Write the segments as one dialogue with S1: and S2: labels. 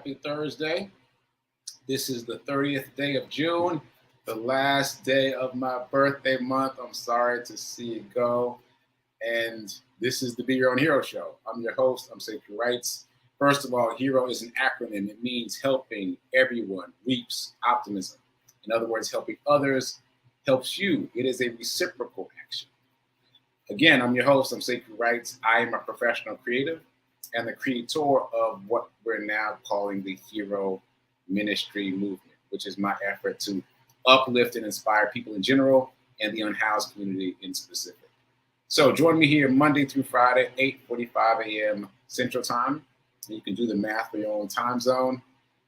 S1: Happy Thursday. This is the 30th day of June, the last day of my birthday month. I'm sorry to see it go. And this is the Be Your Own Hero Show. I'm your host. I'm sekouwrites. First of all, HERO is an acronym. It means helping everyone reaps optimism. In other words, helping others helps you. It is a reciprocal action. Again, I'm your host. I'm sekouwrites. I am a professional creative and the creator of what we're now calling the Hero Ministry Movement, which is my effort to uplift and inspire people in general and the unhoused community in specific. So join me here Monday through Friday, 8:45 a.m. Central Time. You can do the math for your own time zone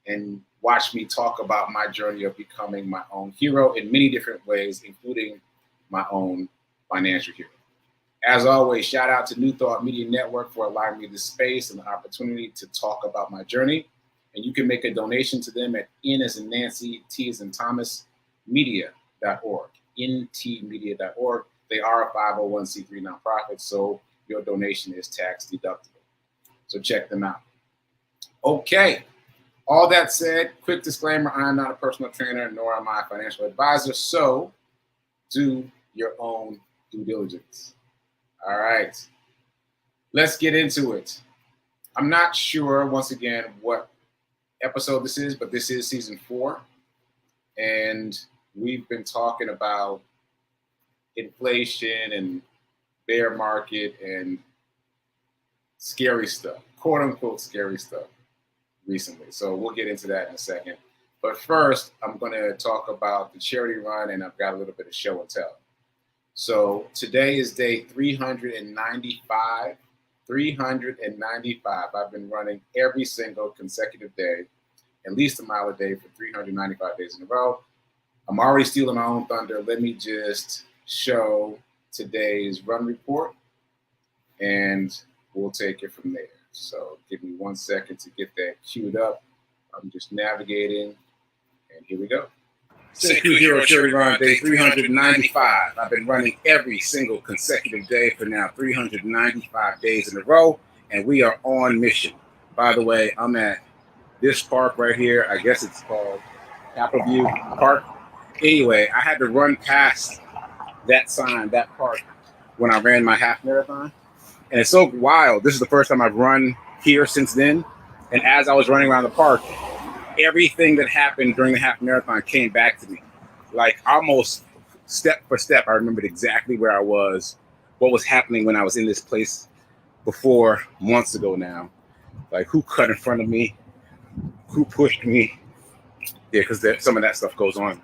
S1: and watch me talk about my journey of becoming my own hero in many different ways, including my own financial hero. As always, shout out to New Thought Media Network for allowing me the space and the opportunity to talk about my journey. And you can make a donation to them at N as in Nancy, T as in Thomas, media.org, ntmedia.org. They are a 501c3 nonprofit, so your donation is tax deductible. So check them out. Okay, all that said, quick disclaimer, I am not a personal trainer, nor am I a financial advisor, so do your own due diligence. All right, let's get into it. I'm not sure, once again, what episode this is, but this is season 4. And we've been talking about inflation and bear market and scary stuff, quote unquote scary stuff recently. So we'll get into that in a second. But first, I'm going to talk about the charity run, and I've got a little bit of show and tell. So today is day 395. 395. I've been running every single consecutive day, at least a mile a day for 395 days in a row. I'm already stealing my own thunder. Let me just show today's run report, and we'll take it from there. So give me 1 second to get that queued up. I'm just navigating, and here we go. Sekou Hero Charity Run, day 395. I've been running every single consecutive day for now 395 days in a row, and we are on mission. By the way, I'm at this park right here. I guess it's called Capitol View Park. Anyway, I had to run past that sign, that park, when I ran my half marathon. And it's so wild. This is the first time I've run here since then. And as I was running around the park, everything that happened during the half marathon came back to me. Like almost step for step, I remembered exactly where I was, what was happening when I was in this place before, months ago now. Like who cut in front of me, who pushed me. Yeah, because some of that stuff goes on.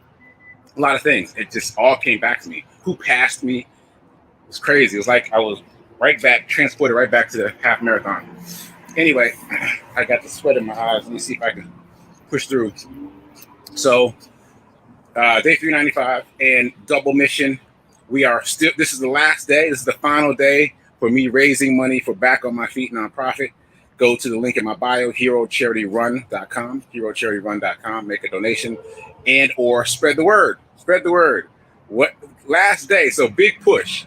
S1: A lot of things. It just all came back to me. Who passed me? It was crazy. It was like I was right back, transported right back to the half marathon. Anyway, I got the sweat in my eyes. Let me see if I can push through. So day 395 and double mission. We are still, this is the last day. This is the final day for me raising money for Back on My Feet nonprofit. Go to the link in my bio, herocharityrun.com, herocharityrun.com, make a donation and or spread the word. Spread the word. What last day? So big push.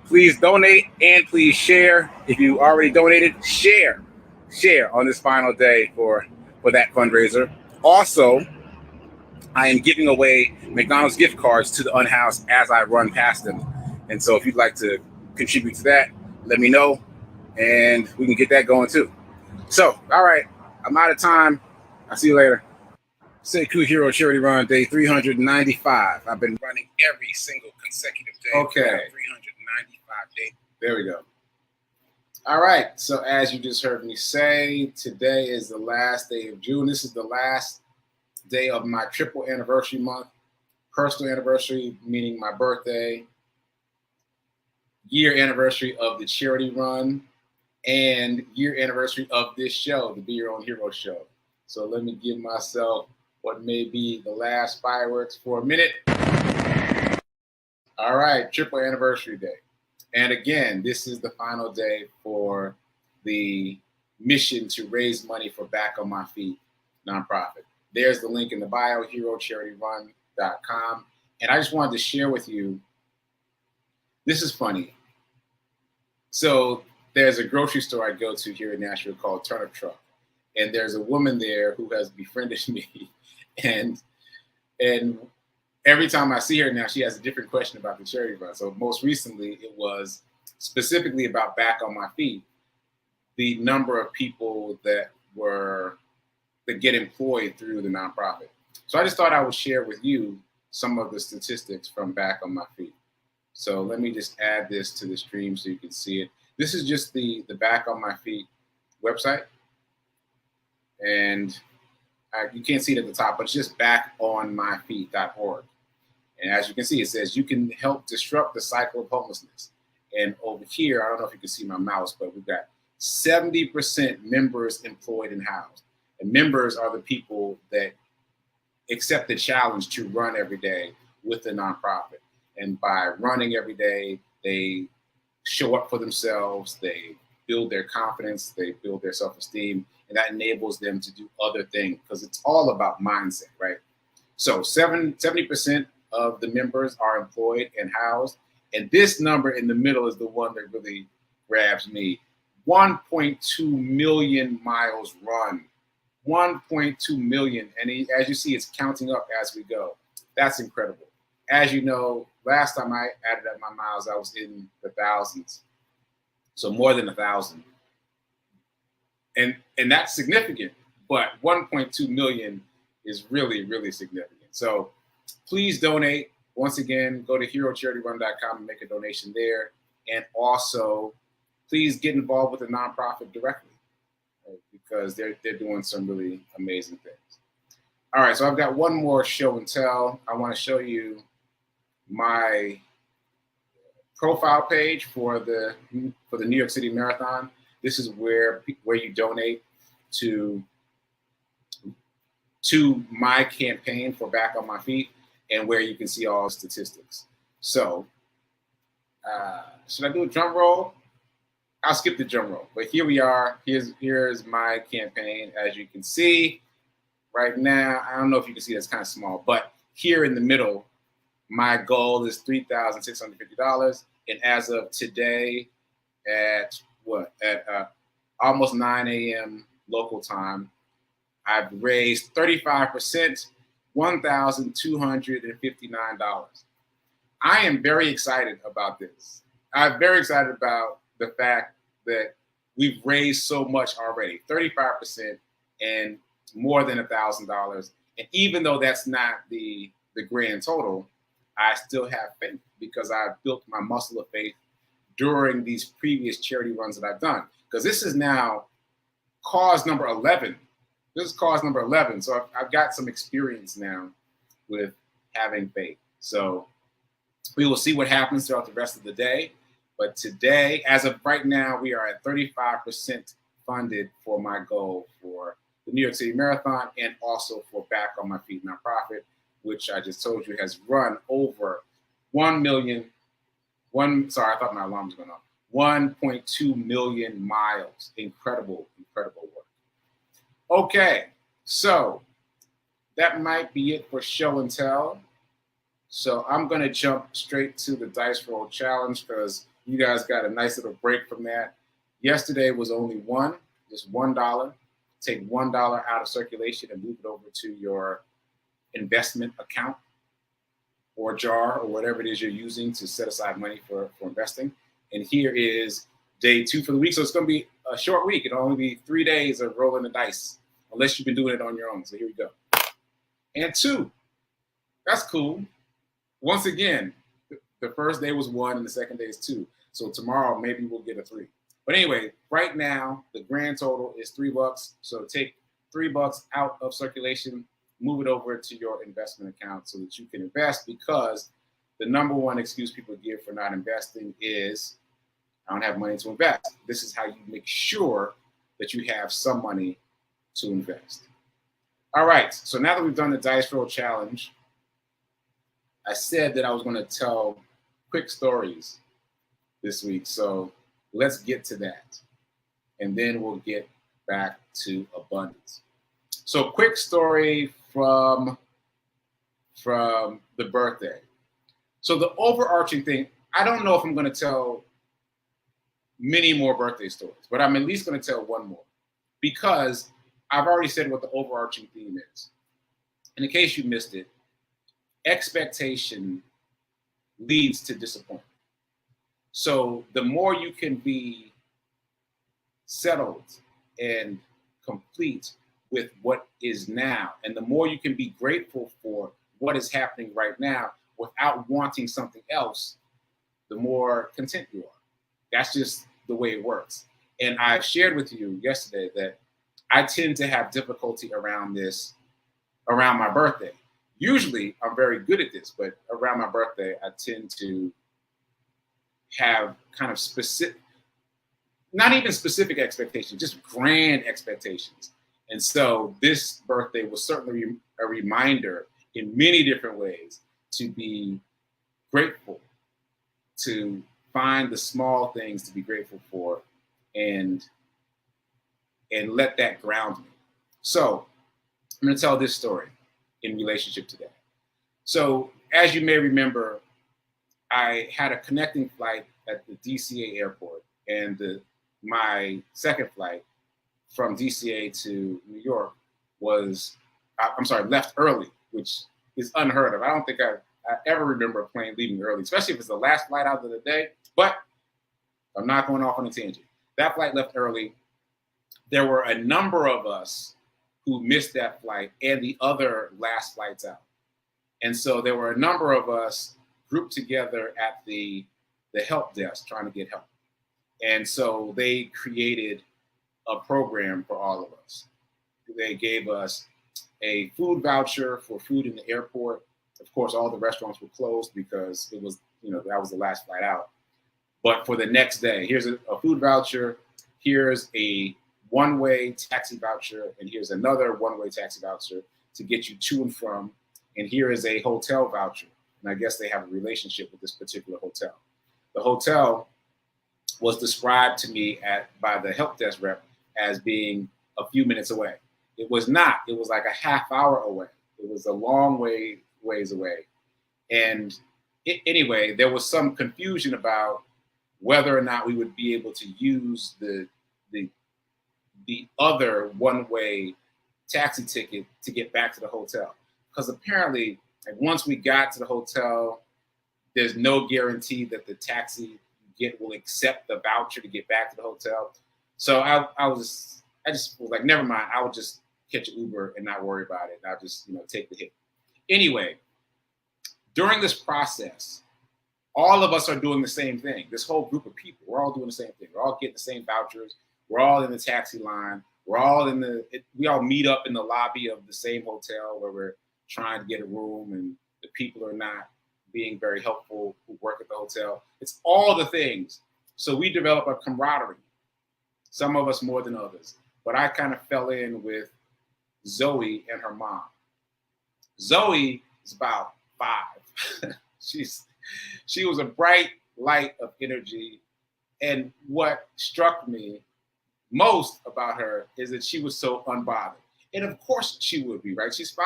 S1: Please donate and please share. If you already donated, share on this final day for that fundraiser. Also, I am giving away McDonald's gift cards to the unhoused as I run past them. And so if you'd like to contribute to that, let me know and we can get that going too. So, all right, I'm out of time. I'll see you later. Sekou Hero Charity Run, day 395. I've been running every single consecutive day. Okay. 395 days. There we go. All right, so as you just heard me say, today is the last day of June. This is the last day of my triple anniversary month. Personal anniversary, meaning my birthday, year anniversary of the charity run, and year anniversary of this show, the Be Your Own Hero Show. So let me give myself what may be the last fireworks for a minute. All right, triple anniversary day. And again, this is the final day for the mission to raise money for Back on My Feet nonprofit. There's the link in the bio, herocharityrun.com. And I just wanted to share with you, this is funny. So there's a grocery store I go to here in Nashville called Turnip Truck. And there's a woman there who has befriended me, and every time I see her now, she has a different question about the charity run. So most recently, it was specifically about Back on My Feet, the number of people that get employed through the nonprofit. So I just thought I would share with you some of the statistics from Back on My Feet. So let me just add this to the stream so you can see it. This is just the Back on My Feet website. And you can't see it at the top, but it's just backonmyfeet.org. And as you can see, it says you can help disrupt the cycle of homelessness. And over here, I don't know if you can see my mouse, but we've got 70% members employed and housed. And members are the people that accept the challenge to run every day with the nonprofit. And by running every day, they show up for themselves, they build their confidence, they build their self-esteem, and that enables them to do other things because it's all about mindset, right? So 70% of the members are employed and housed. And this number in the middle is the one that really grabs me. 1.2 million miles run. 1.2 million. And as you see, it's counting up as we go. That's incredible. As you know, last time I added up my miles, I was in the thousands. So more than 1,000. And that's significant. But 1.2 million is really, really significant. So please donate. Once again, go to herocharityrun.com and make a donation there. And also, please get involved with the nonprofit directly, right? Because they're doing some really amazing things. All right, so I've got one more show and tell. I want to show you my profile page for the New York City Marathon. This is where you donate to my campaign for Back on My Feet, and where you can see all the statistics. So, should I do a drum roll? I'll skip the drum roll. But here we are. Here's my campaign. As you can see right now, I don't know if you can see, that's kind of small, but here in the middle, my goal is $3,650. And as of today, at almost 9 a.m. local time, I've raised 35%, $1,259. I am very excited about this. I'm very excited about the fact that we've raised so much already, 35% and more than $1,000. And even though that's not the grand total, I still have faith because I've built my muscle of faith during these previous charity runs that I've done. Because this is now cause number 11. This is cause number 11. So I've got some experience now with having faith. So we will see what happens throughout the rest of the day. But today, as of right now, we are at 35% funded for my goal for the New York City Marathon and also for Back on My Feet nonprofit, which I just told you has run over 1 1.2 million miles. Incredible, incredible work. Okay, so that might be it for show and tell. So I'm going to jump straight to the dice roll challenge because you guys got a nice little break from that. Yesterday was only just $1. Take $1 out of circulation and move it over to your investment account or jar or whatever it is you're using to set aside money for investing. And here is day 2 for the week. So it's going to be a short week. It'll only be 3 days of rolling the dice, unless you've been doing it on your own. So here we go. And 2. That's cool. Once again, the first day was 1 and the second day is 2. So tomorrow, maybe we'll get a 3. But anyway, right now, the grand total is $3. So take $3 out of circulation, move it over to your investment account so that you can invest, because the number one excuse people give for not investing is, I don't have money to invest. This is how you make sure that you have some money to invest. All right, so now that we've done the dice roll challenge, I said that I was going to tell quick stories this week. So let's get to that. And then we'll get back to abundance. So quick story from the birthday. So the overarching thing, I don't know if I'm going to tell many more birthday stories, but I'm at least going to tell one more, because I've already said what the overarching theme is. And in case you missed it, expectation leads to disappointment. So the more you can be settled and complete with what is now, and the more you can be grateful for what is happening right now without wanting something else, the more content you are. That's just the way it works. And I shared with you yesterday that I tend to have difficulty around this around my birthday. Usually I'm very good at this, but around my birthday, I tend to have kind of specific, not even specific expectations, just grand expectations. And so this birthday was certainly a reminder in many different ways to be grateful, to find the small things to be grateful for, and let that ground me. So I'm going to tell this story in relationship to that. So as you may remember, I had a connecting flight at the DCA airport, and my second flight from DCA to New York left early, which is unheard of. I don't think I ever remember a plane leaving early, especially if it's the last flight out of the day. But I'm not going off on a tangent. That flight left early. There were a number of us who missed that flight and the other last flights out. And so there were a number of us grouped together at the help desk trying to get help. And so they created a program for all of us. They gave us a food voucher for food in the airport. Of course, all the restaurants were closed because it was, that was the last flight out. But for the next day, here's a food voucher, here's a one-way taxi voucher, and here's another one-way taxi voucher to get you to and from, and here is a hotel voucher. And I guess they have a relationship with this particular hotel. The hotel was described to me by the help desk rep as being a few minutes away. It was not. It was like a half hour away. It was a long ways away. And anyway, there was some confusion about whether or not we would be able to use the other one-way taxi ticket to get back to the hotel. Because apparently, like, once we got to the hotel, there's no guarantee that the taxi you get will accept the voucher to get back to the hotel. So I just was like, never mind. I would just catch an Uber and not worry about it. I'll just take the hit. Anyway, during this process, all of us are doing the same thing. This whole group of people, we're all doing the same thing. We're all getting the same vouchers. We're all in the taxi line. We're all we all meet up in the lobby of the same hotel where we're trying to get a room, and the people are not being very helpful who work at the hotel. It's all the things. So we develop a camaraderie, some of us more than others. But I kind of fell in with Zoe and her mom. Zoe is about 5. She was a bright light of energy. And what struck me most about her is that she was so unbothered. And of course she would be, right? She's 5.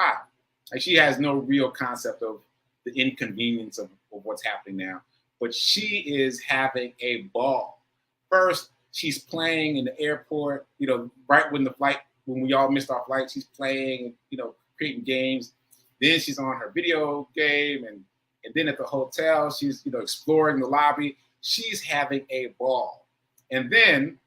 S1: Like, she has no real concept of the inconvenience of what's happening now. But she is having a ball. First, she's playing in the airport, right when we all missed our flight, she's playing, creating games. Then she's on her video game, and then at the hotel, she's, exploring the lobby. She's having a ball. And then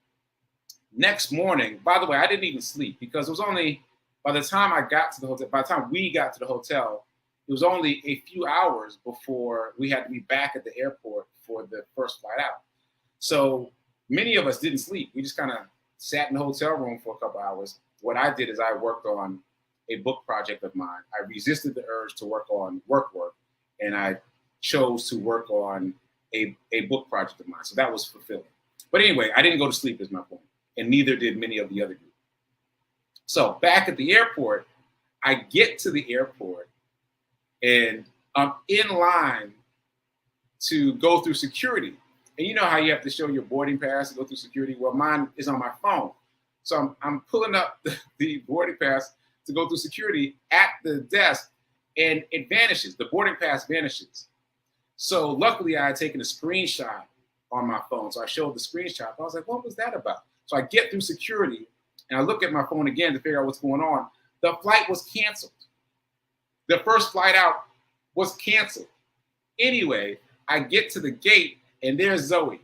S1: next morning, by the way, I didn't even sleep because it was only, by the time we got to the hotel, it was only a few hours before we had to be back at the airport for the first flight out. So many of us didn't sleep. We just kind of sat in the hotel room for a couple hours. What I did is I worked on a book project of mine. I resisted the urge to work on work, and I chose to work on a book project of mine. So that was fulfilling. But anyway, I didn't go to sleep is my point, and neither did many of the other group. So back at the airport, I get to the airport, and I'm in line to go through security. And you know how you have to show your boarding pass to go through security? Well, mine is on my phone. So I'm pulling up the boarding pass to go through security at the desk, and it vanishes. The boarding pass vanishes. So luckily I had taken a screenshot on my phone. So I showed the screenshot. I was like, what was that about? So I get through security, And I look at my phone again to figure out what's going on. The flight was canceled. The first flight out was canceled. Anyway, I get to the gate and there's Zoe.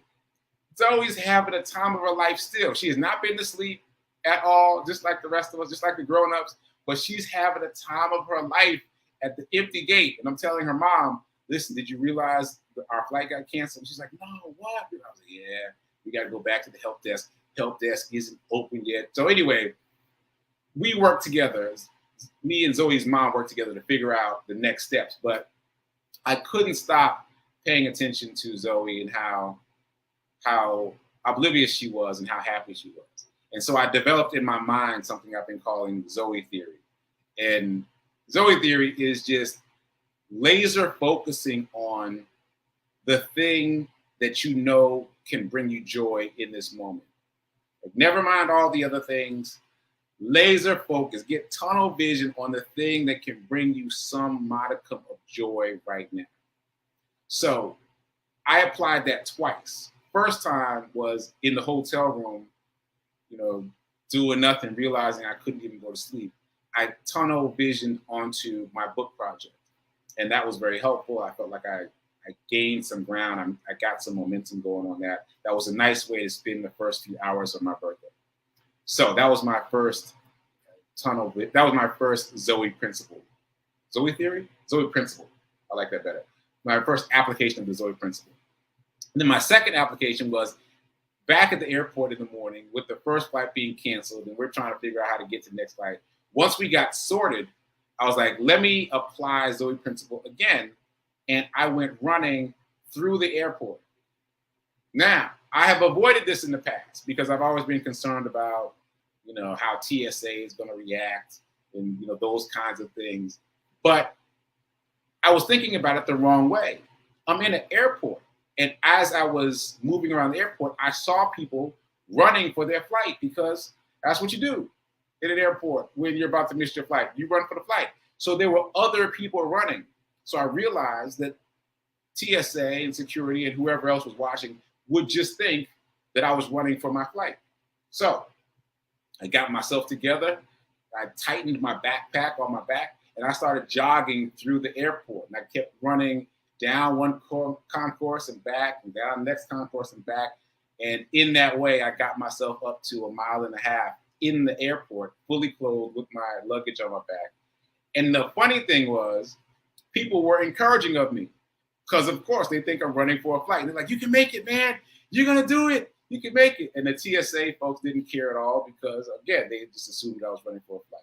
S1: Zoe's having a time of her life still. She has not been to sleep at all, just like the rest of us, just like the grown-ups, but she's having a time of her life at the empty gate. And I'm telling her mom, listen, did you realize our flight got canceled? She's like, no, what? And I was like, yeah, we got to go back to the help desk. Help desk isn't open yet. So anyway, we worked together. Me and Zoe's mom worked together to figure out the next steps. But I couldn't stop paying attention to Zoe and how oblivious she was and how happy she was. And so I developed in my mind something I've been calling Zoe theory. And Zoe theory is just laser focusing on the thing that you know can bring you joy in this moment. Like, never mind all the other things. Laser focus, get tunnel vision on the thing that can bring you some modicum of joy right now. So I applied that twice. First time was in the hotel room, doing nothing, realizing I couldn't even go to sleep. I tunnel visioned onto my book project. And that was very helpful. I felt like I gained some ground. I got some momentum going on that. That was a nice way to spend the first few hours of my birthday. So that was my first tunnel. That was my first Zoe principle. Zoe theory? Zoe principle. I like that better. My first application of the Zoe principle. And then my second application was back at the airport in the morning with the first flight being canceled, and we're trying to figure out how to get to the next flight. Once we got sorted, I was like, let me apply Zoe principle again. And I went running through the airport. Now, I have avoided this in the past because I've always been concerned about, how TSA is going to react and, those kinds of things. But I was thinking about it the wrong way. I'm in an airport. And as I was moving around the airport, I saw people running for their flight because that's what you do in an airport when you're about to miss your flight. You run for the flight. So there were other people running. So I realized that TSA and security and whoever else was watching would just think that I was running for my flight. So I got myself together. I tightened my backpack on my back, and I started jogging through the airport. And I kept running down one concourse and back, and down the next concourse and back. And in that way, I got myself up to 1.5 miles in the airport, fully clothed with my luggage on my back. And the funny thing was, people were encouraging of me because, of course, they think I'm running for a flight. And they're like, you can make it, man. You're going to do it. You can make it. And the TSA folks didn't care at all because, again, they just assumed I was running for a flight.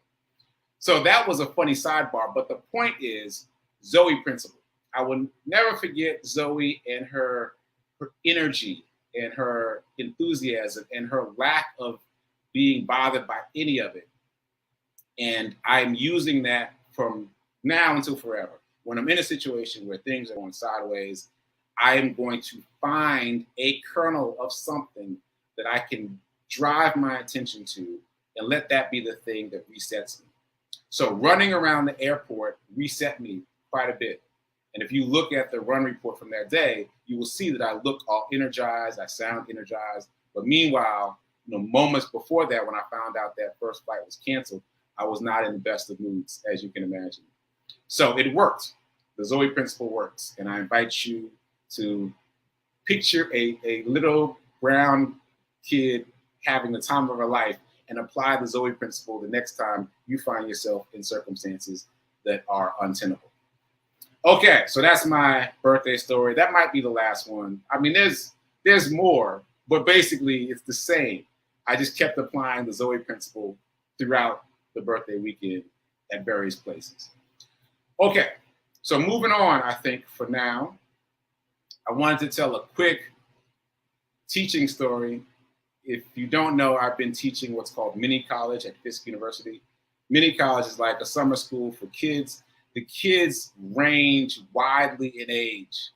S1: So that was a funny sidebar. But the point is Zoe principle. I will never forget Zoe and her energy and her enthusiasm and her lack of being bothered by any of it. And I'm using that from now until forever. When I'm in a situation where things are going sideways, I am going to find a kernel of something that I can drive my attention to and let that be the thing that resets me. So running around the airport reset me quite a bit. And if you look at the run report from that day, you will see that I look all energized, I sound energized. But meanwhile, moments before that, when I found out that first flight was canceled, I was not in the best of moods, as you can imagine. So it worked. The Zoe principle works. And I invite you to picture a little brown kid having the time of her life and apply the Zoe principle the next time you find yourself in circumstances that are untenable. Okay, so that's my birthday story. That might be the last one. I mean, there's more, but basically it's the same. I just kept applying the Zoe principle throughout the birthday weekend at various places. Okay, so moving on, I think for now, I wanted to tell a quick teaching story. If you don't know, I've been teaching what's called mini college at Fisk University. Mini college is like a summer school for kids. The kids range widely in age,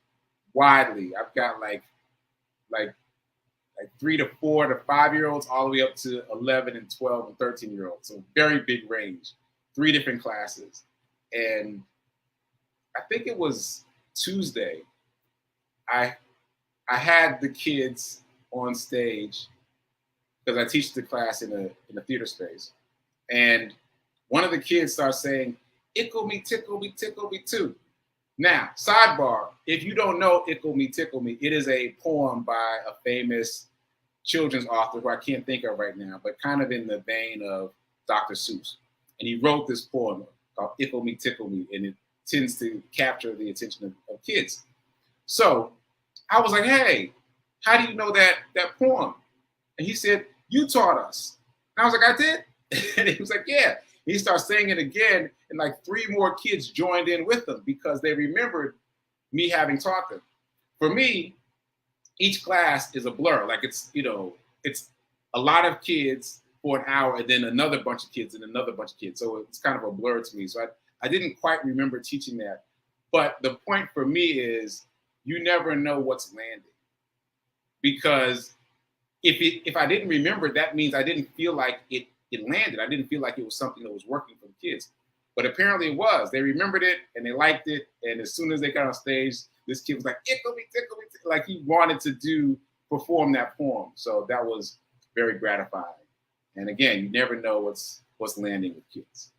S1: widely. I've got like 3 to 4 to 5-year-olds all the way up to 11 and 12 and 13-year-olds. So very big range, 3 different classes. And I think it was Tuesday, I had the kids on stage because I teach the class in a theater space. And one of the kids starts saying, "Ickle me, tickle me too." Now, sidebar, if you don't know Ickle Me, Tickle Me, it is a poem by a famous children's author who I can't think of right now, but kind of in the vein of Dr. Seuss. And he wrote this poem called Ickle Me, Tickle Me, and it tends to capture the attention of kids. So I was like, "Hey, how do you know that poem?" And he said, "You taught us." And I was like, "I did?" And he was like, "Yeah." He started saying it again, and like 3 more kids joined in with him because they remembered me having taught them. For me, each class is a blur. Like it's a lot of kids for an hour, and then another bunch of kids and another bunch of kids. So it's kind of a blur to me. So I didn't quite remember teaching that. But the point for me is you never know what's landing. Because if I didn't remember, that means I didn't feel like it landed. I didn't feel like it was something that was working for the kids. But apparently it was. They remembered it and they liked it. And as soon as they got on stage, this kid was like, "Ickle me, tickle me," like he wanted to perform that poem. So that was very gratifying. And again, you never know what's landing with kids.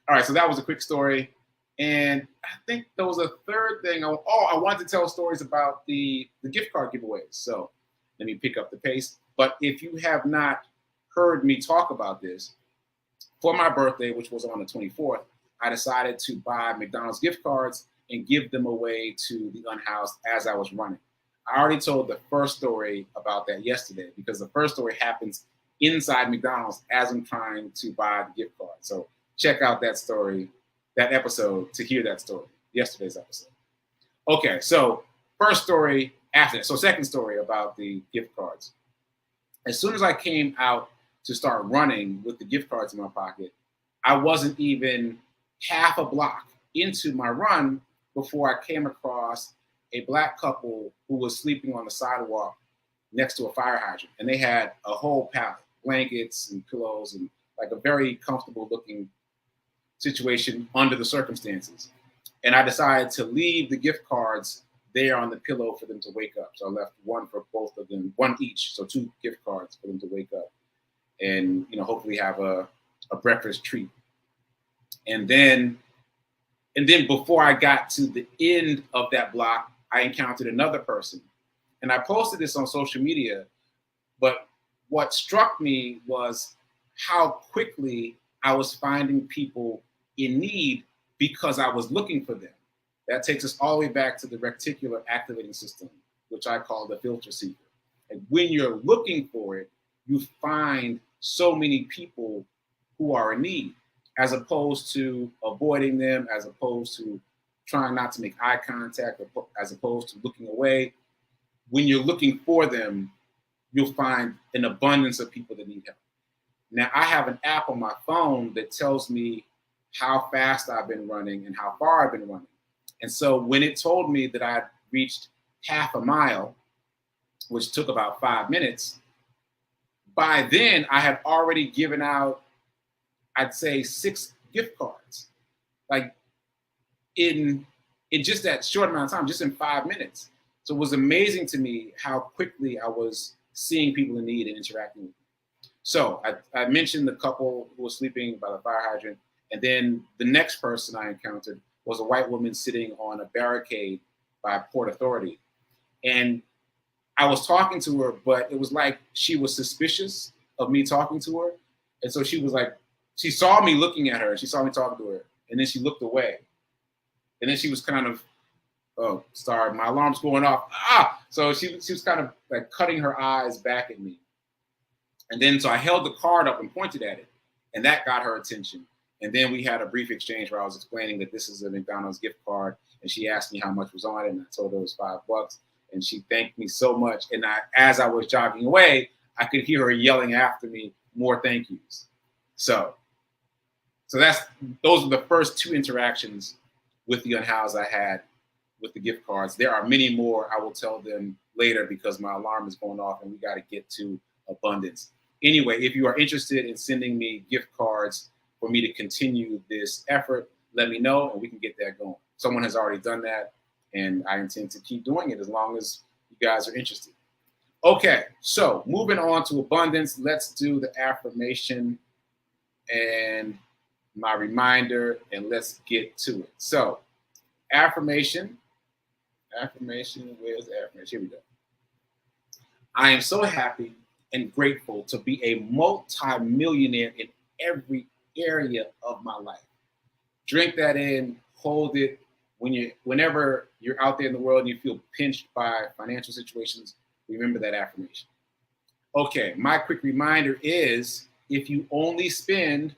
S1: All right, so that was a quick story. And I think there was a third thing. I wanted to tell stories about the gift card giveaways. So let me pick up the pace. But if you have not heard me talk about this, for my birthday, which was on the 24th, I decided to buy McDonald's gift cards and give them away to the unhoused as I was running. I already told the first story about that yesterday because the first story happens inside McDonald's as I'm trying to buy the gift card. So check out that story, that episode to hear that story, yesterday's episode. Okay, so first story after that. So second story about the gift cards. As soon as I came out to start running with the gift cards in my pocket, I wasn't even half a block into my run before I came across a Black couple who was sleeping on the sidewalk next to a fire hydrant. And they had a whole pallet, blankets and pillows and like a very comfortable looking situation under the circumstances. And I decided to leave the gift cards there on the pillow for them to wake up. So I left one for both of them, one each, so 2 gift cards for them to wake up and hopefully have a breakfast treat. And then before I got to the end of that block, I encountered another person. And I posted this on social media, but what struck me was how quickly I was finding people in need because I was looking for them. That takes us all the way back to the reticular activating system, which I call the filter seeker. And when you're looking for it, you find so many people who are in need, as opposed to avoiding them, as opposed to trying not to make eye contact, as opposed to looking away. When you're looking for them, you'll find an abundance of people that need help. Now, I have an app on my phone that tells me how fast I've been running and how far I've been running. And so when it told me that I had reached half a mile, which took about 5 minutes, by then I had already given out, I'd say 6 gift cards, like in just that short amount of time, just in 5 minutes. So it was amazing to me how quickly I was seeing people in need and interacting with them. So I mentioned the couple who was sleeping by the fire hydrant. And then the next person I encountered was a white woman sitting on a barricade by Port Authority. And I was talking to her, but it was like she was suspicious of me talking to her. And so she was like, she saw me looking at her and she saw me talking to her. And then she looked away. And then she was kind of, "Oh, sorry, my alarm's going off." So she was kind of like cutting her eyes back at me. And then so I held the card up and pointed at it. And that got her attention. And then we had a brief exchange where I was explaining that this is a McDonald's gift card. And she asked me how much was on it. And I told her it was $5. And she thanked me so much. And as I was jogging away, I could hear her yelling after me, "More thank yous." So those are the first 2 interactions with the unhoused I had with the gift cards. There are many more. I will tell them later because my alarm is going off and we got to get to abundance. Anyway, if you are interested in sending me gift cards for me to continue this effort, let me know and we can get that going. Someone has already done that and I intend to keep doing it as long as you guys are interested. Okay, so moving on to abundance, let's do the affirmation and my reminder, and let's get to it. So, affirmation, where's the affirmation? Here we go. I am so happy and grateful to be a multi-millionaire in every area of my life. Drink that in, hold it. Whenever you're out there in the world and you feel pinched by financial situations, remember that affirmation. Okay, my quick reminder is if you only spend,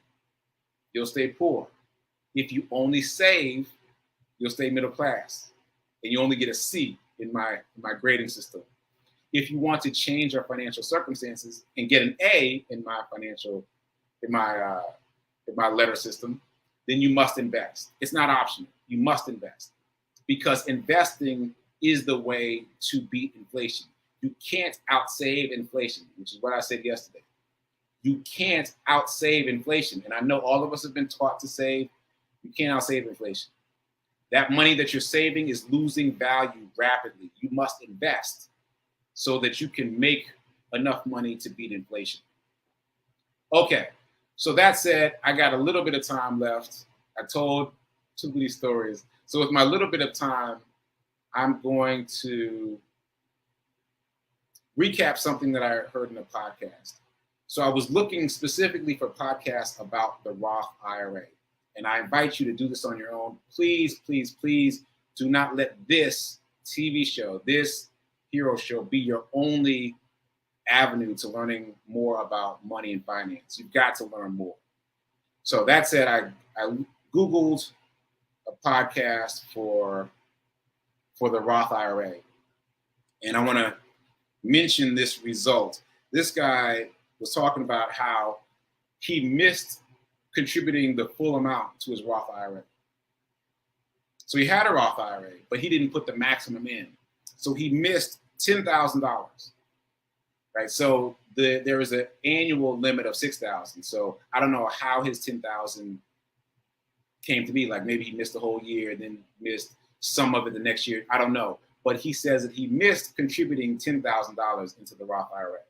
S1: you'll stay poor. If you only save, you'll stay middle class. And you only get a C in my grading system. If you want to change your financial circumstances and get an A in my letter system, then you must invest. It's not optional. You must invest because investing is the way to beat inflation. You can't outsave inflation, which is what I said yesterday. You can't outsave inflation. And I know all of us have been taught to save. You can't outsave inflation. That money that you're saving is losing value rapidly. You must invest so that you can make enough money to beat inflation. Okay, so that said, I got a little bit of time left. I told too many stories. So with my little bit of time, I'm going to recap something that I heard in a podcast. So I was looking specifically for podcasts about the Roth IRA. And I invite you to do this on your own. Please, please, please do not let this TV show, this hero show, be your only avenue to learning more about money and finance. You've got to learn more. So that said, I Googled a podcast for the Roth IRA. And I want to mention this result. This guy was talking about how he missed contributing the full amount to his Roth IRA. So he had a Roth IRA, but he didn't put the maximum in. So he missed $10,000, right? So there is an annual limit of $6,000. So I don't know how his $10,000 came to be. Like maybe he missed the whole year and then missed some of it the next year. I don't know. But he says that he missed contributing $10,000 into the Roth IRA.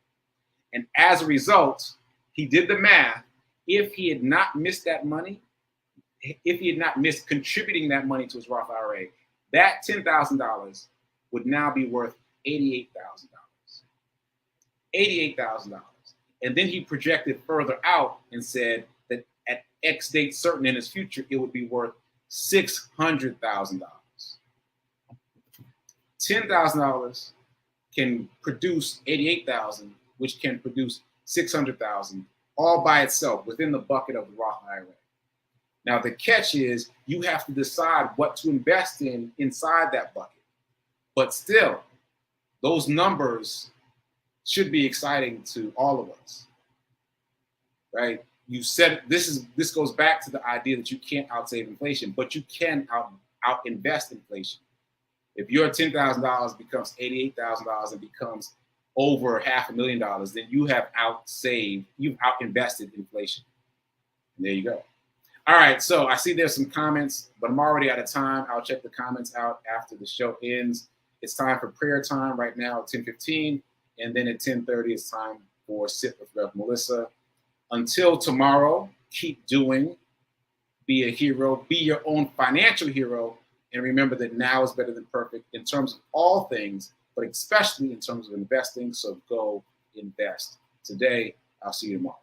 S1: And as a result, he did the math. If he had not missed that money, if he had not missed contributing that money to his Roth IRA, that $10,000 would now be worth $88,000. $88,000. And then he projected further out and said that at X date certain in his future, it would be worth $600,000. $10,000 can produce $88,000, which can produce $600,000 all by itself within the bucket of the Roth IRA. Now, the catch is you have to decide what to invest in inside that bucket. But still, those numbers should be exciting to all of us, right? You said this goes back to the idea that you can't outsave inflation, but you can out invest inflation. If your $10,000 becomes $88,000 and becomes over $500,000, then you have you've out invested inflation. And there you go. All right, so I see there's some comments, but I'm already out of time. I'll check the comments out after the show ends. It's time for prayer time right now at 10:15, and then at 10:30 it's time for Sit with Rev Melissa. Until tomorrow, keep doing, be a hero, be your own financial hero, and remember that now is better than perfect in terms of all things, but especially in terms of investing. So go invest. Today, I'll see you tomorrow.